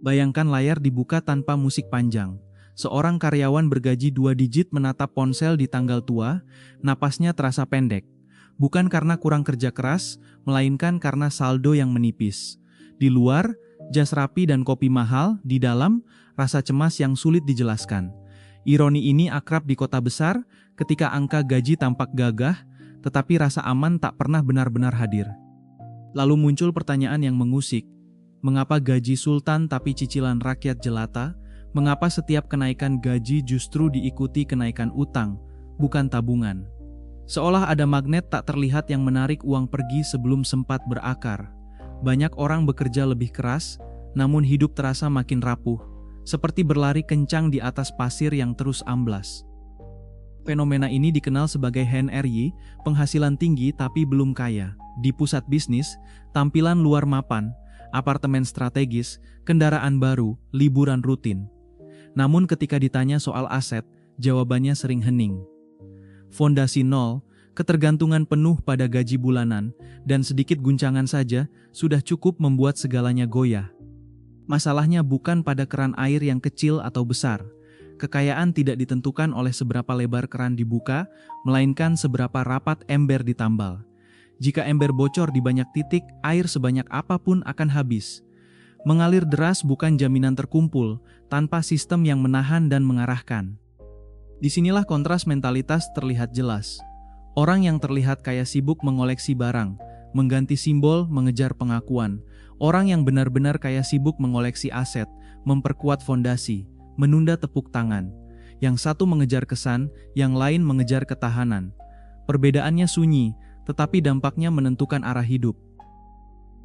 Bayangkan layar dibuka tanpa musik panjang. Seorang karyawan bergaji 2 digit menatap ponsel di tanggal tua, napasnya terasa pendek. Bukan karena kurang kerja keras, melainkan karena saldo yang menipis. Di luar, jas rapi dan kopi mahal, di dalam, rasa cemas yang sulit dijelaskan. Ironi ini akrab di kota besar, ketika angka gaji tampak gagah, tetapi rasa aman tak pernah benar-benar hadir. Lalu muncul pertanyaan yang mengusik. Mengapa gaji sultan tapi cicilan rakyat jelata? Mengapa setiap kenaikan gaji justru diikuti kenaikan utang, bukan tabungan? Seolah ada magnet tak terlihat yang menarik uang pergi sebelum sempat berakar. Banyak orang bekerja lebih keras, namun hidup terasa makin rapuh, seperti berlari kencang di atas pasir yang terus amblas. Fenomena ini dikenal sebagai HNRY, penghasilan tinggi tapi belum kaya. Di pusat bisnis, tampilan luar mapan, apartemen strategis, kendaraan baru, liburan rutin. Namun ketika ditanya soal aset, jawabannya sering hening. Fondasi nol, ketergantungan penuh pada gaji bulanan, dan sedikit guncangan saja sudah cukup membuat segalanya goyah. Masalahnya bukan pada keran air yang kecil atau besar. Kekayaan tidak ditentukan oleh seberapa lebar keran dibuka, melainkan seberapa rapat ember ditambal. Jika ember bocor di banyak titik, air sebanyak apapun akan habis. Mengalir deras bukan jaminan terkumpul, tanpa sistem yang menahan dan mengarahkan. Disinilah kontras mentalitas terlihat jelas. Orang yang terlihat kaya sibuk mengoleksi barang, mengganti simbol, mengejar pengakuan. Orang yang benar-benar kaya sibuk mengoleksi aset, memperkuat fondasi, menunda tepuk tangan. Yang satu mengejar kesan, yang lain mengejar ketahanan. Perbedaannya sunyi, tetapi dampaknya menentukan arah hidup.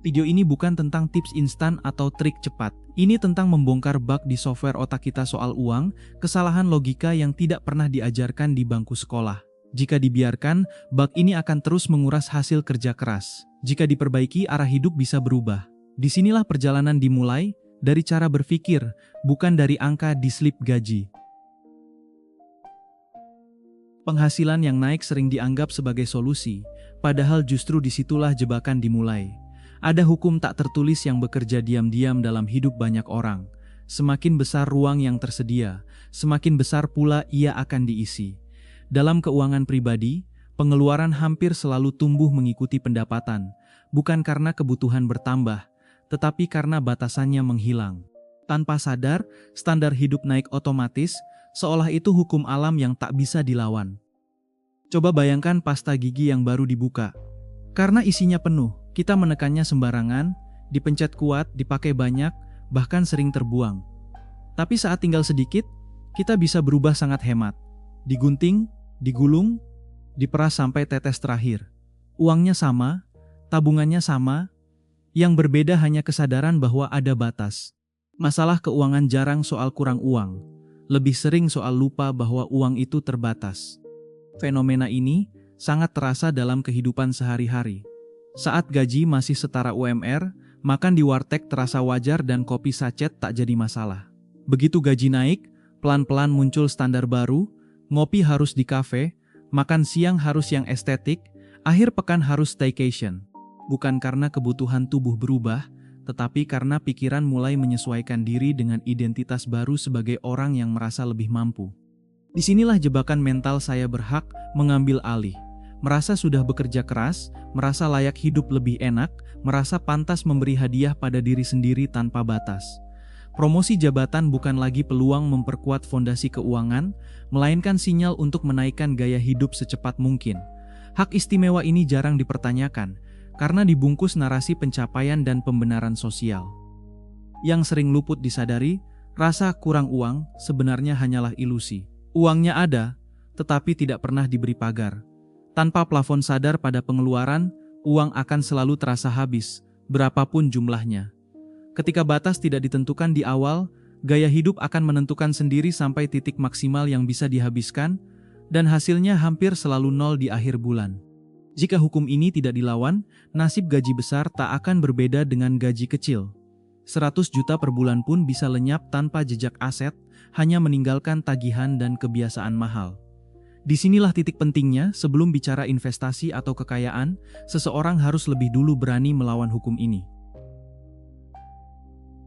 Video ini bukan tentang tips instan atau trik cepat. Ini tentang membongkar bug di software otak kita soal uang, kesalahan logika yang tidak pernah diajarkan di bangku sekolah. Jika dibiarkan, bug ini akan terus menguras hasil kerja keras. Jika diperbaiki, arah hidup bisa berubah. Disinilah perjalanan dimulai, dari cara berpikir, bukan dari angka di slip gaji. Penghasilan yang naik sering dianggap sebagai solusi, padahal justru disitulah jebakan dimulai. Ada hukum tak tertulis yang bekerja diam-diam dalam hidup banyak orang. Semakin besar ruang yang tersedia, semakin besar pula ia akan diisi. Dalam keuangan pribadi, pengeluaran hampir selalu tumbuh mengikuti pendapatan, bukan karena kebutuhan bertambah, tetapi karena batasannya menghilang. Tanpa sadar, standar hidup naik otomatis, seolah itu hukum alam yang tak bisa dilawan. Coba bayangkan pasta gigi yang baru dibuka. Karena isinya penuh, kita menekannya sembarangan, dipencet kuat, dipakai banyak, bahkan sering terbuang. Tapi saat tinggal sedikit, kita bisa berubah sangat hemat. Digunting, digulung, diperas sampai tetes terakhir. Uangnya sama, tabungannya sama, yang berbeda hanya kesadaran bahwa ada batas. Masalah keuangan jarang soal kurang uang, lebih sering soal lupa bahwa uang itu terbatas. Fenomena ini sangat terasa dalam kehidupan sehari-hari. Saat gaji masih setara UMR, makan di warteg terasa wajar dan kopi sachet tak jadi masalah. Begitu gaji naik, pelan-pelan muncul standar baru, ngopi harus di kafe, makan siang harus yang estetik, akhir pekan harus staycation. Bukan karena kebutuhan tubuh berubah, tetapi karena pikiran mulai menyesuaikan diri dengan identitas baru sebagai orang yang merasa lebih mampu. Disinilah jebakan mental saya berhak mengambil alih. Merasa sudah bekerja keras, merasa layak hidup lebih enak, merasa pantas memberi hadiah pada diri sendiri tanpa batas. Promosi jabatan bukan lagi peluang memperkuat fondasi keuangan, melainkan sinyal untuk menaikkan gaya hidup secepat mungkin. Hak istimewa ini jarang dipertanyakan, karena dibungkus narasi pencapaian dan pembenaran sosial. Yang sering luput disadari, rasa kurang uang sebenarnya hanyalah ilusi. Uangnya ada, tetapi tidak pernah diberi pagar. Tanpa plafon sadar pada pengeluaran, uang akan selalu terasa habis, berapapun jumlahnya. Ketika batas tidak ditentukan di awal, gaya hidup akan menentukan sendiri sampai titik maksimal yang bisa dihabiskan, dan hasilnya hampir selalu nol di akhir bulan. Jika hukum ini tidak dilawan, nasib gaji besar tak akan berbeda dengan gaji kecil. 100 juta per bulan pun bisa lenyap tanpa jejak aset, hanya meninggalkan tagihan dan kebiasaan mahal. Disinilah titik pentingnya, sebelum bicara investasi atau kekayaan, seseorang harus lebih dulu berani melawan hukum ini.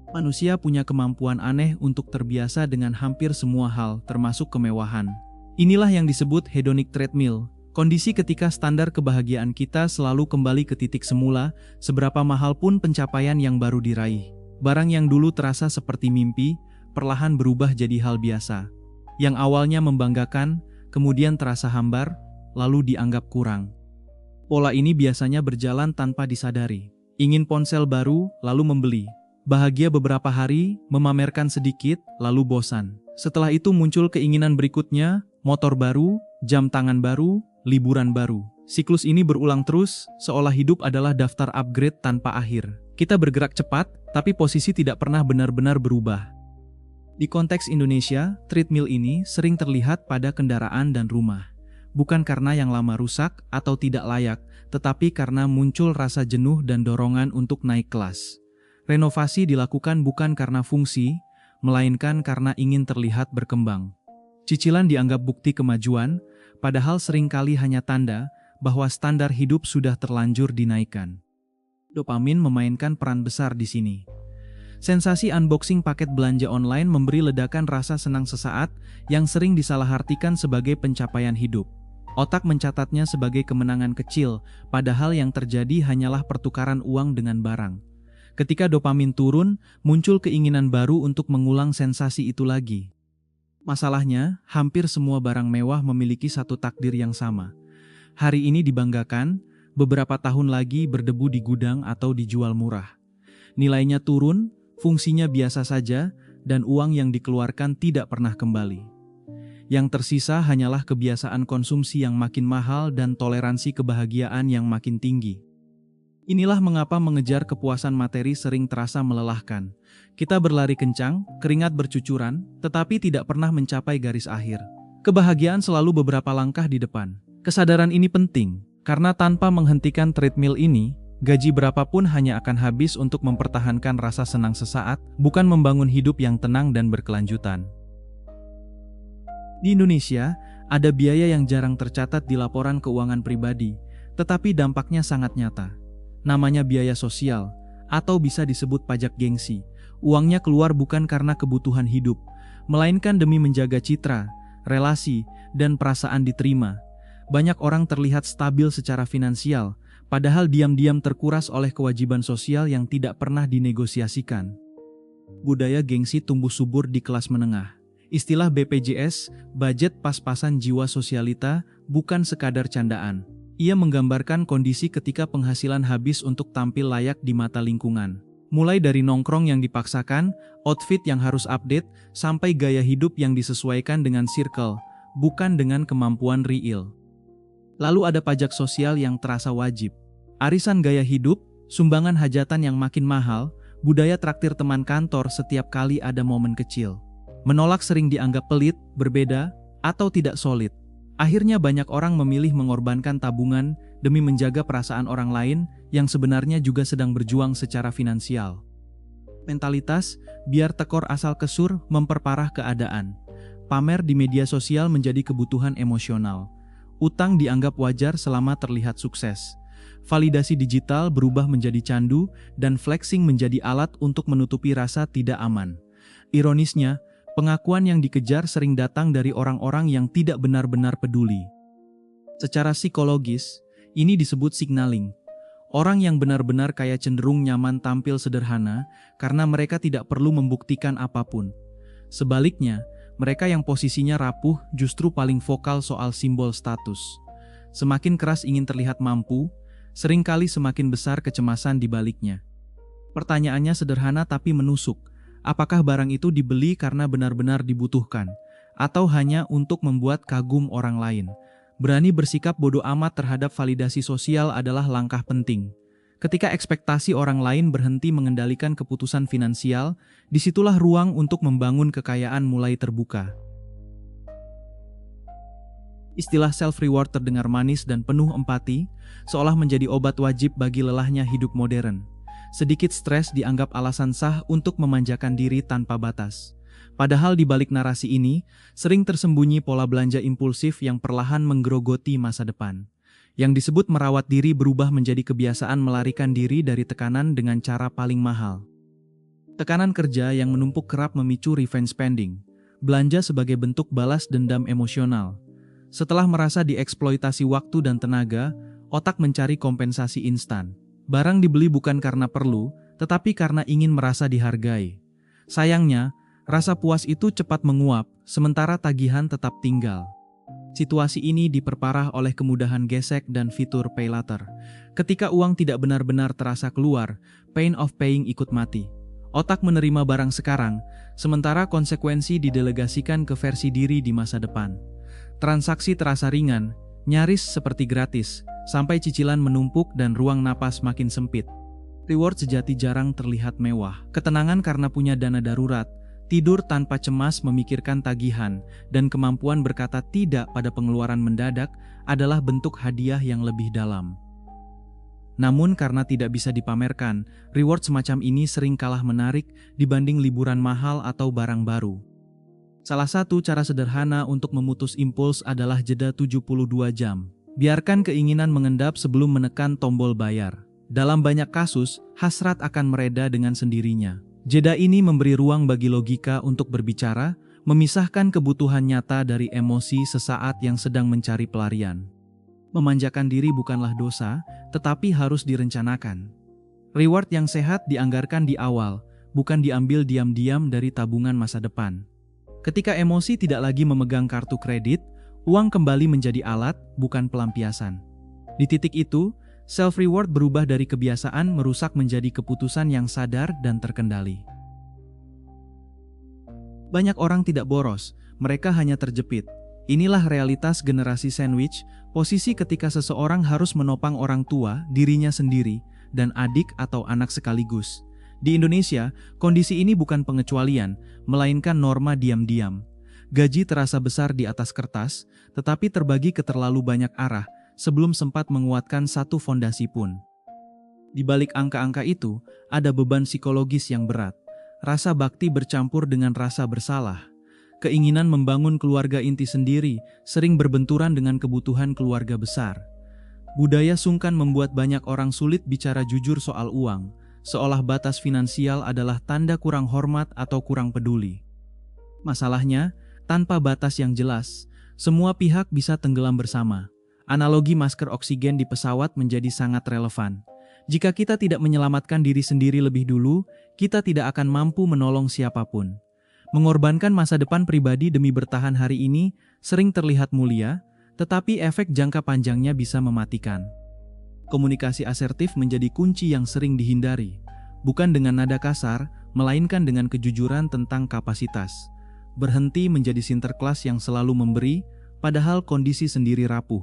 Manusia punya kemampuan aneh untuk terbiasa dengan hampir semua hal, termasuk kemewahan. Inilah yang disebut hedonic treadmill, kondisi ketika standar kebahagiaan kita selalu kembali ke titik semula, seberapa mahal pun pencapaian yang baru diraih. Barang yang dulu terasa seperti mimpi, perlahan berubah jadi hal biasa. Yang awalnya membanggakan, kemudian terasa hambar, lalu dianggap kurang. Pola ini biasanya berjalan tanpa disadari. Ingin ponsel baru, lalu membeli. Bahagia beberapa hari, memamerkan sedikit, lalu bosan. Setelah itu muncul keinginan berikutnya, motor baru, jam tangan baru, liburan baru. Siklus ini berulang terus, seolah hidup adalah daftar upgrade tanpa akhir. Kita bergerak cepat, tapi posisi tidak pernah benar-benar berubah. Di konteks Indonesia, treadmill ini sering terlihat pada kendaraan dan rumah. Bukan karena yang lama rusak atau tidak layak, tetapi karena muncul rasa jenuh dan dorongan untuk naik kelas. Renovasi dilakukan bukan karena fungsi, melainkan karena ingin terlihat berkembang. Cicilan dianggap bukti kemajuan, padahal seringkali hanya tanda bahwa standar hidup sudah terlanjur dinaikkan. Dopamin memainkan peran besar di sini. Sensasi unboxing paket belanja online memberi ledakan rasa senang sesaat yang sering disalahartikan sebagai pencapaian hidup. Otak mencatatnya sebagai kemenangan kecil, padahal yang terjadi hanyalah pertukaran uang dengan barang. Ketika dopamin turun, muncul keinginan baru untuk mengulang sensasi itu lagi. Masalahnya, hampir semua barang mewah memiliki satu takdir yang sama. Hari ini dibanggakan, beberapa tahun lagi berdebu di gudang atau dijual murah. Nilainya turun, fungsinya biasa saja, dan uang yang dikeluarkan tidak pernah kembali. Yang tersisa hanyalah kebiasaan konsumsi yang makin mahal dan toleransi kebahagiaan yang makin tinggi. Inilah mengapa mengejar kepuasan materi sering terasa melelahkan. Kita berlari kencang, keringat bercucuran, tetapi tidak pernah mencapai garis akhir. Kebahagiaan selalu beberapa langkah di depan. Kesadaran ini penting, karena tanpa menghentikan treadmill ini, gaji berapapun hanya akan habis untuk mempertahankan rasa senang sesaat, bukan membangun hidup yang tenang dan berkelanjutan. Di Indonesia, ada biaya yang jarang tercatat di laporan keuangan pribadi, tetapi dampaknya sangat nyata. Namanya biaya sosial, atau bisa disebut pajak gengsi. Uangnya keluar bukan karena kebutuhan hidup, melainkan demi menjaga citra, relasi, dan perasaan diterima. Banyak orang terlihat stabil secara finansial, padahal diam-diam terkuras oleh kewajiban sosial yang tidak pernah dinegosiasikan. Budaya gengsi tumbuh subur di kelas menengah. Istilah BPJS, budget pas-pasan jiwa sosialita, bukan sekadar candaan. Ia menggambarkan kondisi ketika penghasilan habis untuk tampil layak di mata lingkungan. Mulai dari nongkrong yang dipaksakan, outfit yang harus update, sampai gaya hidup yang disesuaikan dengan circle, bukan dengan kemampuan real. Lalu ada pajak sosial yang terasa wajib. Arisan gaya hidup, sumbangan hajatan yang makin mahal, budaya traktir teman kantor setiap kali ada momen kecil. Menolak sering dianggap pelit, berbeda, atau tidak solid. Akhirnya banyak orang memilih mengorbankan tabungan demi menjaga perasaan orang lain yang sebenarnya juga sedang berjuang secara finansial. Mentalitas, biar tekor asal kesur, memperparah keadaan. Pamer di media sosial menjadi kebutuhan emosional. Utang dianggap wajar selama terlihat sukses. Validasi digital berubah menjadi candu dan flexing menjadi alat untuk menutupi rasa tidak aman. Ironisnya, pengakuan yang dikejar sering datang dari orang-orang yang tidak benar-benar peduli. Secara psikologis, ini disebut signaling. Orang yang benar-benar kaya cenderung nyaman tampil sederhana karena mereka tidak perlu membuktikan apapun. Sebaliknya, mereka yang posisinya rapuh justru paling vokal soal simbol status. Semakin keras ingin terlihat mampu, seringkali semakin besar kecemasan di baliknya. Pertanyaannya sederhana tapi menusuk. Apakah barang itu dibeli karena benar-benar dibutuhkan, atau hanya untuk membuat kagum orang lain? Berani bersikap bodoh amat terhadap validasi sosial adalah langkah penting. Ketika ekspektasi orang lain berhenti mengendalikan keputusan finansial, disitulah ruang untuk membangun kekayaan mulai terbuka. Istilah self-reward terdengar manis dan penuh empati, seolah menjadi obat wajib bagi lelahnya hidup modern. Sedikit stres dianggap alasan sah untuk memanjakan diri tanpa batas. Padahal di balik narasi ini, sering tersembunyi pola belanja impulsif yang perlahan menggerogoti masa depan. Yang disebut merawat diri berubah menjadi kebiasaan melarikan diri dari tekanan dengan cara paling mahal. Tekanan kerja yang menumpuk kerap memicu revenge spending, belanja sebagai bentuk balas dendam emosional. Setelah merasa dieksploitasi waktu dan tenaga, otak mencari kompensasi instan. Barang dibeli bukan karena perlu, tetapi karena ingin merasa dihargai. Sayangnya, rasa puas itu cepat menguap, sementara tagihan tetap tinggal. Situasi ini diperparah oleh kemudahan gesek dan fitur pay later. Ketika uang tidak benar-benar terasa keluar, pain of paying ikut mati. Otak menerima barang sekarang, sementara konsekuensi didelegasikan ke versi diri di masa depan. Transaksi terasa ringan, nyaris seperti gratis, sampai cicilan menumpuk dan ruang napas makin sempit. Reward sejati jarang terlihat mewah. Ketenangan karena punya dana darurat, tidur tanpa cemas memikirkan tagihan, dan kemampuan berkata tidak pada pengeluaran mendadak adalah bentuk hadiah yang lebih dalam. Namun karena tidak bisa dipamerkan, reward semacam ini sering kalah menarik dibanding liburan mahal atau barang baru. Salah satu cara sederhana untuk memutus impuls adalah jeda 72 jam. Biarkan keinginan mengendap sebelum menekan tombol bayar. Dalam banyak kasus, hasrat akan mereda dengan sendirinya. Jeda ini memberi ruang bagi logika untuk berbicara, memisahkan kebutuhan nyata dari emosi sesaat yang sedang mencari pelarian. Memanjakan diri bukanlah dosa, tetapi harus direncanakan. Reward yang sehat dianggarkan di awal, bukan diambil diam-diam dari tabungan masa depan. Ketika emosi tidak lagi memegang kartu kredit, uang kembali menjadi alat, bukan pelampiasan. Di titik itu, self-reward berubah dari kebiasaan merusak menjadi keputusan yang sadar dan terkendali. Banyak orang tidak boros, mereka hanya terjepit. Inilah realitas generasi sandwich, posisi ketika seseorang harus menopang orang tua, dirinya sendiri, dan adik atau anak sekaligus. Di Indonesia, kondisi ini bukan pengecualian, melainkan norma diam-diam. Gaji terasa besar di atas kertas, tetapi terbagi ke terlalu banyak arah, sebelum sempat menguatkan satu fondasi pun. Di balik angka-angka itu, ada beban psikologis yang berat. Rasa bakti bercampur dengan rasa bersalah. Keinginan membangun keluarga inti sendiri sering berbenturan dengan kebutuhan keluarga besar. Budaya sungkan membuat banyak orang sulit bicara jujur soal uang, seolah batas finansial adalah tanda kurang hormat atau kurang peduli. Masalahnya, tanpa batas yang jelas, semua pihak bisa tenggelam bersama. Analogi masker oksigen di pesawat menjadi sangat relevan. Jika kita tidak menyelamatkan diri sendiri lebih dulu, kita tidak akan mampu menolong siapapun. Mengorbankan masa depan pribadi demi bertahan hari ini sering terlihat mulia, tetapi efek jangka panjangnya bisa mematikan. Komunikasi asertif menjadi kunci yang sering dihindari, bukan dengan nada kasar, melainkan dengan kejujuran tentang kapasitas. Berhenti menjadi sinterklas yang selalu memberi, padahal kondisi sendiri rapuh.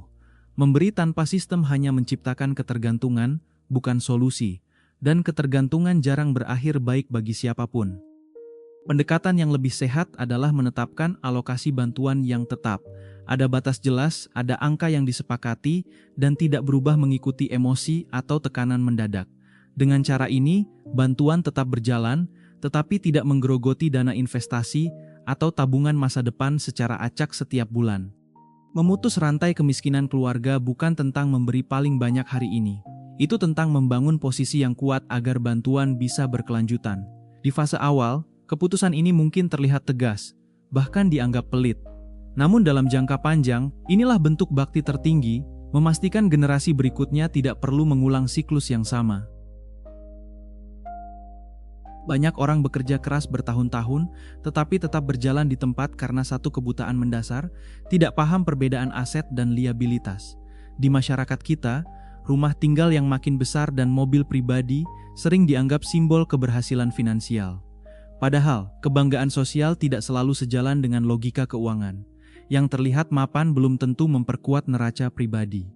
Memberi tanpa sistem hanya menciptakan ketergantungan, bukan solusi, dan ketergantungan jarang berakhir baik bagi siapapun. Pendekatan yang lebih sehat adalah menetapkan alokasi bantuan yang tetap. Ada batas jelas, ada angka yang disepakati, dan tidak berubah mengikuti emosi atau tekanan mendadak. Dengan cara ini, bantuan tetap berjalan, tetapi tidak menggerogoti dana investasi atau tabungan masa depan secara acak setiap bulan. Memutus rantai kemiskinan keluarga bukan tentang memberi paling banyak hari ini. Itu tentang membangun posisi yang kuat agar bantuan bisa berkelanjutan. Di fase awal, keputusan ini mungkin terlihat tegas, bahkan dianggap pelit. Namun dalam jangka panjang, inilah bentuk bakti tertinggi, memastikan generasi berikutnya tidak perlu mengulang siklus yang sama. Banyak orang bekerja keras bertahun-tahun, tetapi tetap berjalan di tempat karena satu kebutaan mendasar, tidak paham perbedaan aset dan liabilitas. Di masyarakat kita, rumah tinggal yang makin besar dan mobil pribadi sering dianggap simbol keberhasilan finansial. Padahal, kebanggaan sosial tidak selalu sejalan dengan logika keuangan. Yang terlihat mapan belum tentu memperkuat neraca pribadi.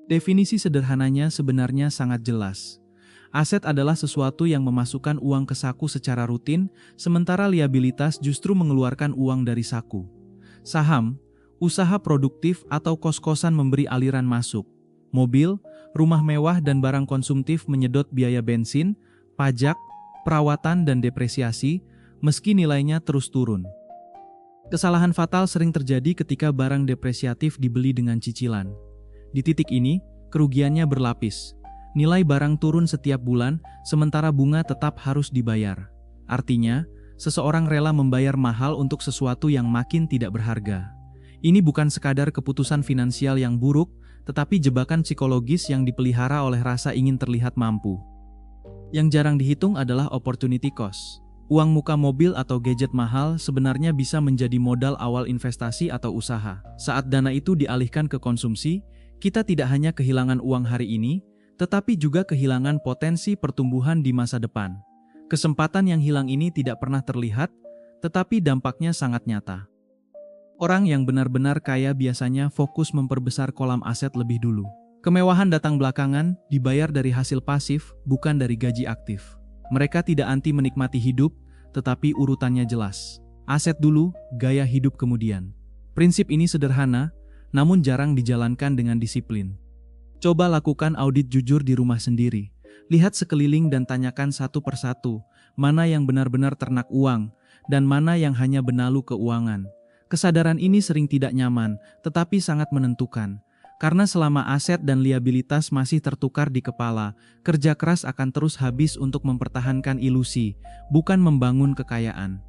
Definisi sederhananya sebenarnya sangat jelas. Aset adalah sesuatu yang memasukkan uang ke saku secara rutin, sementara liabilitas justru mengeluarkan uang dari saku. Saham, usaha produktif atau kos-kosan memberi aliran masuk. Mobil, rumah mewah dan barang konsumtif menyedot biaya bensin, pajak, perawatan dan depresiasi, meski nilainya terus turun. Kesalahan fatal sering terjadi ketika barang depresiatif dibeli dengan cicilan. Di titik ini, kerugiannya berlapis. Nilai barang turun setiap bulan, sementara bunga tetap harus dibayar. Artinya, seseorang rela membayar mahal untuk sesuatu yang makin tidak berharga. Ini bukan sekadar keputusan finansial yang buruk, tetapi jebakan psikologis yang dipelihara oleh rasa ingin terlihat mampu. Yang jarang dihitung adalah opportunity cost. Uang muka mobil atau gadget mahal sebenarnya bisa menjadi modal awal investasi atau usaha. Saat dana itu dialihkan ke konsumsi, kita tidak hanya kehilangan uang hari ini, tetapi juga kehilangan potensi pertumbuhan di masa depan. Kesempatan yang hilang ini tidak pernah terlihat, tetapi dampaknya sangat nyata. Orang yang benar-benar kaya biasanya fokus memperbesar kolam aset lebih dulu. Kemewahan datang belakangan, dibayar dari hasil pasif, bukan dari gaji aktif. Mereka tidak anti menikmati hidup, tetapi urutannya jelas. Aset dulu, gaya hidup kemudian. Prinsip ini sederhana, namun jarang dijalankan dengan disiplin. Coba lakukan audit jujur di rumah sendiri. Lihat sekeliling dan tanyakan satu persatu, mana yang benar-benar ternak uang, dan mana yang hanya benalu keuangan. Kesadaran ini sering tidak nyaman, tetapi sangat menentukan. Karena selama aset dan liabilitas masih tertukar di kepala, kerja keras akan terus habis untuk mempertahankan ilusi, bukan membangun kekayaan.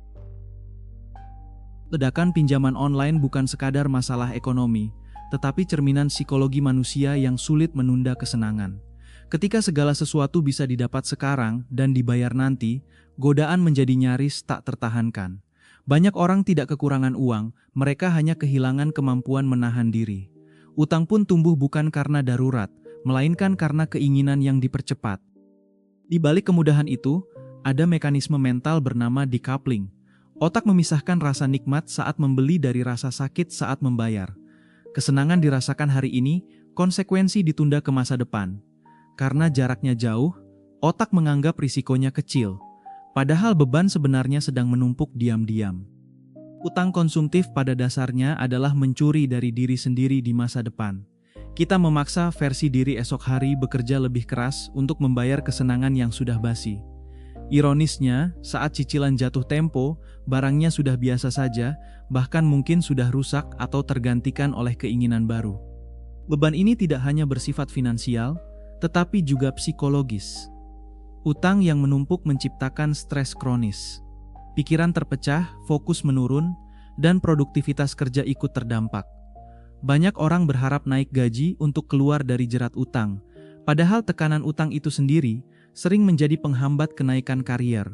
Ledakan pinjaman online bukan sekadar masalah ekonomi, tetapi cerminan psikologi manusia yang sulit menunda kesenangan. Ketika segala sesuatu bisa didapat sekarang dan dibayar nanti, godaan menjadi nyaris tak tertahankan. Banyak orang tidak kekurangan uang, mereka hanya kehilangan kemampuan menahan diri. Utang pun tumbuh bukan karena darurat, melainkan karena keinginan yang dipercepat. Di balik kemudahan itu, ada mekanisme mental bernama decoupling. Otak memisahkan rasa nikmat saat membeli dari rasa sakit saat membayar. Kesenangan dirasakan hari ini, konsekuensi ditunda ke masa depan. Karena jaraknya jauh, otak menganggap risikonya kecil. Padahal beban sebenarnya sedang menumpuk diam-diam. Utang konsumtif pada dasarnya adalah mencuri dari diri sendiri di masa depan. Kita memaksa versi diri esok hari bekerja lebih keras untuk membayar kesenangan yang sudah basi. Ironisnya, saat cicilan jatuh tempo, barangnya sudah biasa saja, bahkan mungkin sudah rusak atau tergantikan oleh keinginan baru. Beban ini tidak hanya bersifat finansial, tetapi juga psikologis. Utang yang menumpuk menciptakan stres kronis. Pikiran terpecah, fokus menurun, dan produktivitas kerja ikut terdampak. Banyak orang berharap naik gaji untuk keluar dari jerat utang, padahal tekanan utang itu sendiri sering menjadi penghambat kenaikan karier.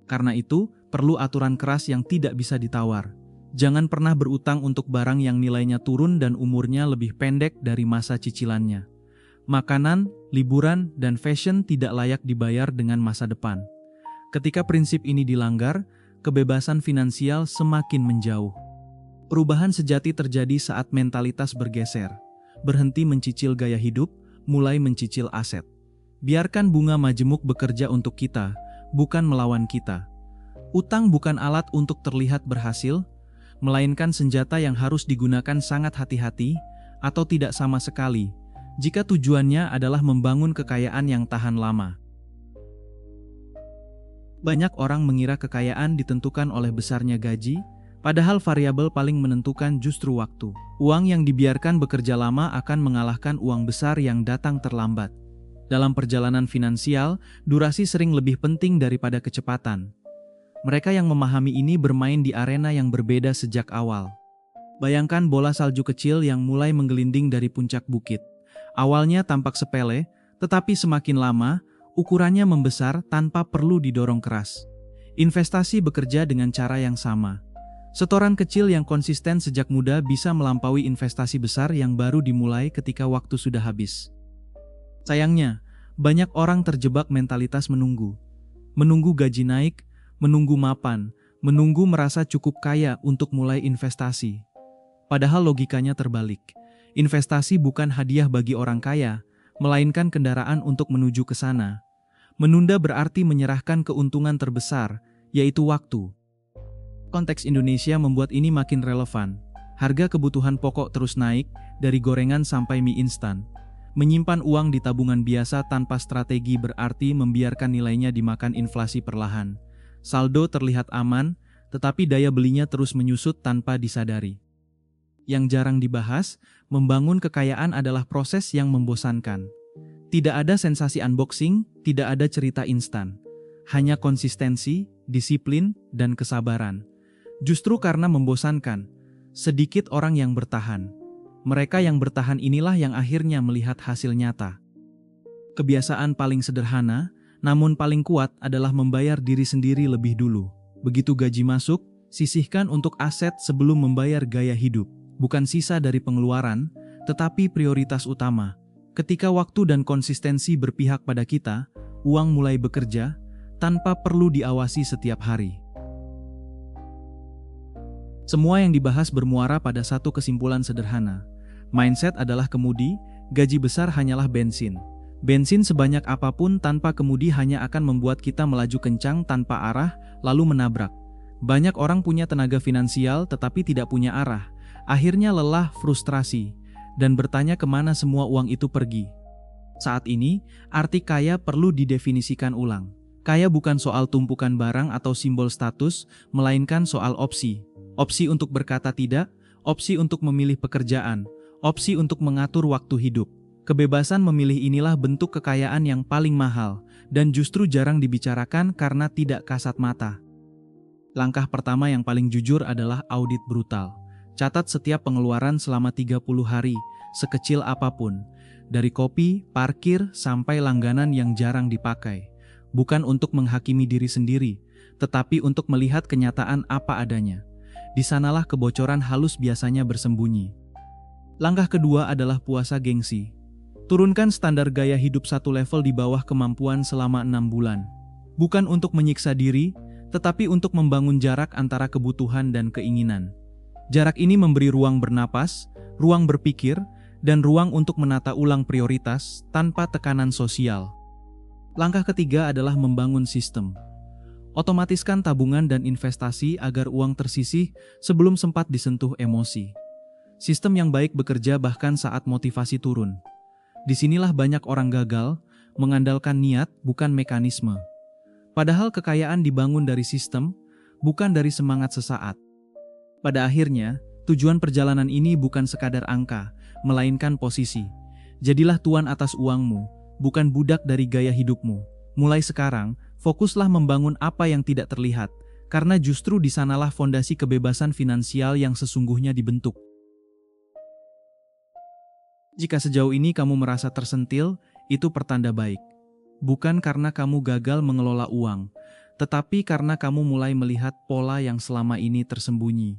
Karena itu, perlu aturan keras yang tidak bisa ditawar. Jangan pernah berutang untuk barang yang nilainya turun dan umurnya lebih pendek dari masa cicilannya. Makanan, liburan, dan fashion tidak layak dibayar dengan masa depan. Ketika prinsip ini dilanggar, kebebasan finansial semakin menjauh. Perubahan sejati terjadi saat mentalitas bergeser. Berhenti mencicil gaya hidup, mulai mencicil aset. Biarkan bunga majemuk bekerja untuk kita, bukan melawan kita. Utang bukan alat untuk terlihat berhasil, melainkan senjata yang harus digunakan sangat hati-hati, atau tidak sama sekali, jika tujuannya adalah membangun kekayaan yang tahan lama. Banyak orang mengira kekayaan ditentukan oleh besarnya gaji, padahal variabel paling menentukan justru waktu. Uang yang dibiarkan bekerja lama akan mengalahkan uang besar yang datang terlambat. Dalam perjalanan finansial, durasi sering lebih penting daripada kecepatan. Mereka yang memahami ini bermain di arena yang berbeda sejak awal. Bayangkan bola salju kecil yang mulai menggelinding dari puncak bukit. Awalnya tampak sepele, tetapi semakin lama, ukurannya membesar tanpa perlu didorong keras. Investasi bekerja dengan cara yang sama. Setoran kecil yang konsisten sejak muda bisa melampaui investasi besar yang baru dimulai ketika waktu sudah habis. Sayangnya, banyak orang terjebak mentalitas menunggu. Menunggu gaji naik, menunggu mapan, menunggu merasa cukup kaya untuk mulai investasi. Padahal logikanya terbalik. Investasi bukan hadiah bagi orang kaya, melainkan kendaraan untuk menuju ke sana. Menunda berarti menyerahkan keuntungan terbesar, yaitu waktu. Konteks Indonesia membuat ini makin relevan. Harga kebutuhan pokok terus naik, dari gorengan sampai mie instan. Menyimpan uang di tabungan biasa tanpa strategi berarti membiarkan nilainya dimakan inflasi perlahan. Saldo terlihat aman, tetapi daya belinya terus menyusut tanpa disadari. Yang jarang dibahas, membangun kekayaan adalah proses yang membosankan. Tidak ada sensasi unboxing, tidak ada cerita instan. hanya konsistensi, disiplin, dan kesabaran. Justru karena membosankan, sedikit orang yang bertahan. Mereka yang bertahan inilah yang akhirnya melihat hasil nyata. Kebiasaan paling sederhana, namun paling kuat adalah membayar diri sendiri lebih dulu. Begitu gaji masuk, sisihkan untuk aset sebelum membayar gaya hidup. Bukan sisa dari pengeluaran, tetapi prioritas utama. Ketika waktu dan konsistensi berpihak pada kita, uang mulai bekerja tanpa perlu diawasi setiap hari. Semua yang dibahas bermuara pada satu kesimpulan sederhana. Mindset adalah kemudi, gaji besar hanyalah bensin. Bensin sebanyak apapun tanpa kemudi hanya akan membuat kita melaju kencang tanpa arah, lalu menabrak. Banyak orang punya tenaga finansial tetapi tidak punya arah. Akhirnya lelah, frustrasi, dan bertanya kemana semua uang itu pergi. Saat ini, arti kaya perlu didefinisikan ulang. Kaya bukan soal tumpukan barang atau simbol status, melainkan soal opsi. Opsi untuk berkata tidak, opsi untuk memilih pekerjaan, opsi untuk mengatur waktu hidup. Kebebasan memilih inilah bentuk kekayaan yang paling mahal, dan justru jarang dibicarakan karena tidak kasat mata. Langkah pertama yang paling jujur adalah audit brutal. Catat setiap pengeluaran selama 30 hari, sekecil apapun. Dari kopi, parkir, sampai langganan yang jarang dipakai. Bukan untuk menghakimi diri sendiri, tetapi untuk melihat kenyataan apa adanya. Di sanalah kebocoran halus biasanya bersembunyi. Langkah kedua adalah puasa gengsi. Turunkan standar gaya hidup satu level di bawah kemampuan selama 6 bulan. Bukan untuk menyiksa diri, tetapi untuk membangun jarak antara kebutuhan dan keinginan. Jarak ini memberi ruang bernapas, ruang berpikir, dan ruang untuk menata ulang prioritas tanpa tekanan sosial. Langkah ketiga adalah membangun sistem. Otomatiskan tabungan dan investasi agar uang tersisih sebelum sempat disentuh emosi. Sistem yang baik bekerja bahkan saat motivasi turun. Disinilah banyak orang gagal, mengandalkan niat bukan mekanisme. Padahal kekayaan dibangun dari sistem, bukan dari semangat sesaat. Pada akhirnya, tujuan perjalanan ini bukan sekadar angka, melainkan posisi. Jadilah tuan atas uangmu, bukan budak dari gaya hidupmu. Mulai sekarang, fokuslah membangun apa yang tidak terlihat, karena justru di sanalah fondasi kebebasan finansial yang sesungguhnya dibentuk. Jika sejauh ini kamu merasa tersentil, itu pertanda baik. Bukan karena kamu gagal mengelola uang, tetapi karena kamu mulai melihat pola yang selama ini tersembunyi.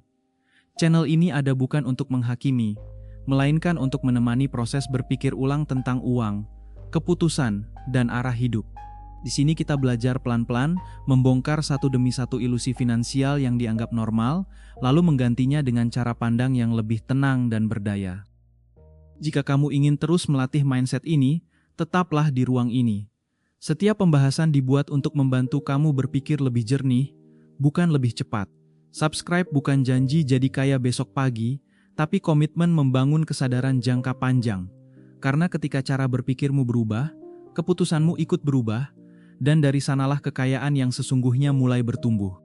Channel ini ada bukan untuk menghakimi, melainkan untuk menemani proses berpikir ulang tentang uang, keputusan, dan arah hidup. Di sini kita belajar pelan-pelan, membongkar satu demi satu ilusi finansial yang dianggap normal, lalu menggantinya dengan cara pandang yang lebih tenang dan berdaya. Jika kamu ingin terus melatih mindset ini, tetaplah di ruang ini. Setiap pembahasan dibuat untuk membantu kamu berpikir lebih jernih, bukan lebih cepat. Subscribe bukan janji jadi kaya besok pagi, tapi komitmen membangun kesadaran jangka panjang. Karena ketika cara berpikirmu berubah, keputusanmu ikut berubah, dan dari sanalah kekayaan yang sesungguhnya mulai bertumbuh.